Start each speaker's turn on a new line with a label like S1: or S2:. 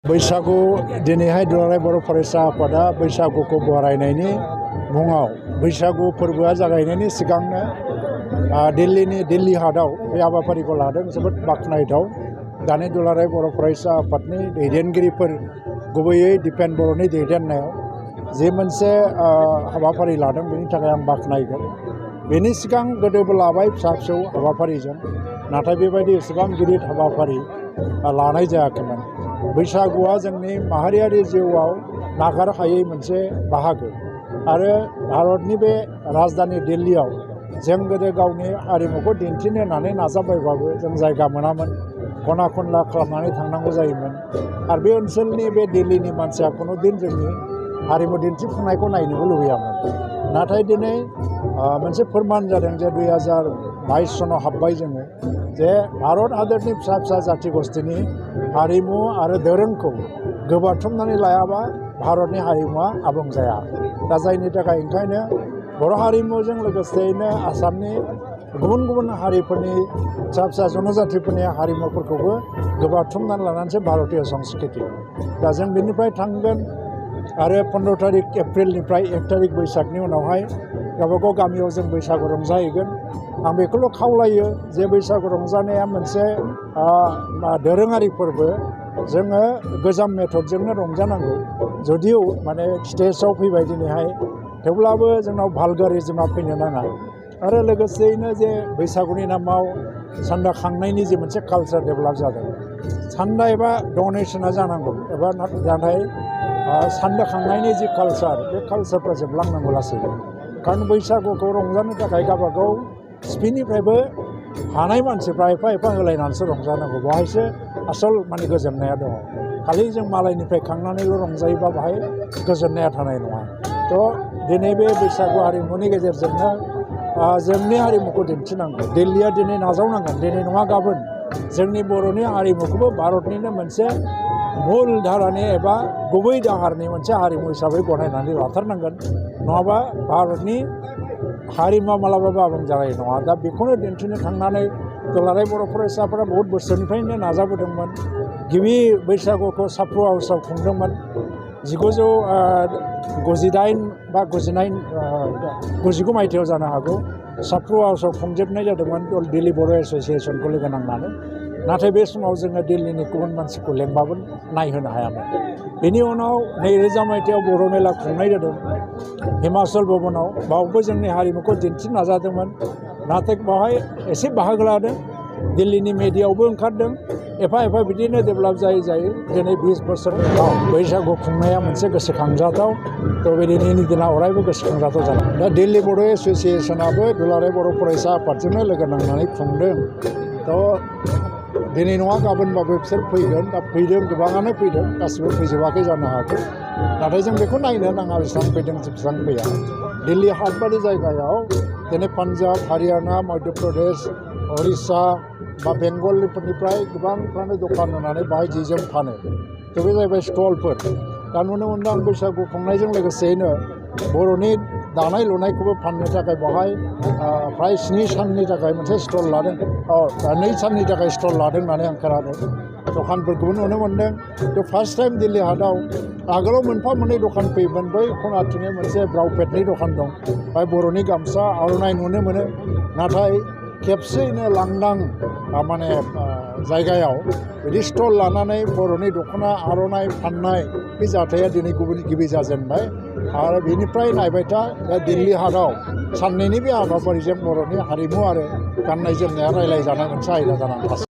S1: बैसागु दिनैहाय दुलाराय बर' फरायसा आफादा बैसागुखौ बरायनायनि मुङाव बैसागु फोरबोआ जागायनायनि सिगांनो दिल्ली हाटआव बे हाबाफारिखौ लादों। जोबोद बाख्नायथाव। दानि दुलाराय बर' फरायसा आफादनि दैदेनगिरिफोर गुबैयै दिपेन बर'नि दैदेननायाव जे मोनसे हाबाफारि लादों, बेनि थाखाय आं बाख्नायगोन। बेनि सिगां गोदोबो लाबाय फिसा फिसौ हाबाफारिजों, नाथाय बेबायदि एसेबां गिदिर हाबाफारि लानाय जायाखैमोन। बैसागुआ जोंनि माहारियारि जिउआव नागार हायै मोनसे बाहागो आरो भारतनि बे राजधानी दिल्लीयाव जों गोदो गावनि हारिमुखौ दिन्थिनो होननानै नाजाबायबाबो जों जायगा मोनामोन, खना खनला खालामनानै थांनांगौ जायोमोन। आरो बे ओनसोलनि बे दिल्लीनि मानसिया खुनु दिन जोंनि हारिमु दिन्थिफुंनायखौ नायनोबो लुबैयामोन। नाथाय दिनै मोनसे फोरमान जादों जे 2022 सनाव हाबबाय जोङो, जे भारत हादरनि फिसा फिसा जाथि गस्थिनि हारिमु आरो दोरोंखौ गोबाथुमनानै लायाबा भारतनि हारिमुवा आबुं जाया। दा जायनि थाखाय ओंखायनो बर' हारिमुजों लोगोसेयैनो आसामनि गुबुन गुबुन हारिफोरनि फिसा फिसा जनजातिफोरनि हारिमुफोरखौबो गोबाथुमनानै लानानैसो भारतीय संस्कृति। दा जों बेनिफ्राय थांगोन आरो 15 तारिख एप्रिलनिफ्राय 1 तारिख बैसागनि उनावहाय गावबागाव गामियाव जों बैसागु रंजाहैगोन। आं बेखौल' खावलायो जे बैसागु रंजानाया मोनसे दोरोङारि फोरबो। जोङो गोजाम मेथडजोंनो रंजानांगौ। जुदिও माने स्टेजआव फैबाय दिनैहाय, थेवब्लाबो जोंनाव भालगारिज्मआ फैनो नाङा। आरो लोगोसेयैनो जे बैसागुनि नामाव सान्दा खांनायनि जे मोनसे कालचार डेभेलप जादों, सान्दा एबा डनेसना जानांगौ, एबा नाथाय सान्दा खांनायनि जि कालचार, बे कालचारफ्रा जोबलांनांगौ लासैनो। खारन बैसागुखौ रंजानो थाखाय गावबागाव सिपिनिफ्रायबो हानाय मानसिफ्रा एफा एफा होलायनानैसो रंजानांगौ। बेवहायसो आसल माने गोजोननाया दङ। खालि जों मालायनिफ्राय खांनानैल' रंजायोबा बाहाय गोजोननाया थानाय नङा। थ' दिनै बे बैसागु हारिमुनि गेजेरजोंनो जोंनि हारिमुखौ दिन्थिनांगौ। दिल्लीया दिनै नाजावनांगोन, दिनै नङा गाबोन जोंनि बर'नि हारिमुखौबो भारतनिनो मोनसे मुल धारानि एबा गुबै दाहारनि मोनसे हारिमु हिसाबै गनायनानै लाथारनांगोन। नङाबा भारतनि हारिमुवा मालाबाबो आबुं जानाय नङा। दा बेखौनो दिन्थिनो थांनानै दुलाराय बर' फरायसाफोरा बहुद बोसोरनिफ्रायनो नाजाबोदोंमोन। गिबि बैसागुखौ साफ्र हाउसआव खुंदोंमोन 1998 बा 99 मायथाइयाव जानो हागौ। साफ्र हाउसआव खुंजोबनाय जादोंमोन दिल्ली बर' एस'सियेसनखौ लोगो नांनानै। नाथाय बे समाव जोङो दिल्लीनि गुबुन मानसिखौ लेंबाबो नायहोनो हायामोन। बेनि उनाव 2000 मायथाइयाव बर' मेला खुंनाय जादों हिमाचल भवनाव। बावबो जोंनि हारिमुखौ दिन्थिनो नाजादोंमोन, नाथाय बावहाय एसे बाहागो लादों। दिल्लीनि मेडियायावबो ओंखारदों। एफा एफा बिदिनो डेभेलप जायै जायै दिनै 20 बोसोरनि उनाव बैसागु खुंनाया मोनसे गोसोखांजाथाव। थ' बे दिनैनि दिना अरायबो गोसोखांजाथाव जादों। दा दिल्ली बर' एस'सियेसनाबो दुलाराय बर' फरायसा आफादजोंनो लोगो नांनानै खुंदों। थ' दिनै नङा गाबोनबाबो बिसोर फैगोन। दा फैदों, गोबाङानो फैदों, गासिबो फैजोबाखै जानो हागौ। नाथाय जों बेखौ नायनो नाङा बेसेबां फैदों बेसेबां फैया। दिल्ली हाट बादि जायगायाव दिनै पान्जाब, हारियाना, मध्य प्रदेश, उरिष्या बा बेंगलफोरनिफ्राय गोबांफ्रानो दखान होनानै बाहाय जि जोम फानो। थ' बे जाहैबाय स्टलफोर। दा नुनो मोनदों आं बैसागु खुंनायजों लोगोसेयैनो बर'नि दानाय लुनायखौबो फाननो थाखाय बाहाय फ्राय 7 साननि थाखाय मोनसे स्टल लादों। 2 साननि थाखाय स्टल लादों होननानै आं खोनादों। दखानफोरखौबो नुनो मोनदों। थ' फार्स्ट टाइम दिल्ली हाटआव आगोलाव मोनफा मोननै दखान फैयोमोन। बै खनाथिंनो मोनसे ब्राउपेटनि दखान दं, बाय बर'नि गामसा आर'नाइ नुनो मोनो। नाथाय खेबसेयैनो लांदां माने जायगायाव बिदि स्टल लानानै बर'नि दख'ना आर'नाइ फाननाय बे जाथाया दिनै गिबि जाजेनबाय। आरो बेनिफ्राय नायबाय था दिल्ली हाटआव साननैनि बे हाबाफारिजों बर'नि हारिमु आरो गाननाय जोमनाया रायज्लायजानाय मोनसे आयदा जानानै थासिगोन।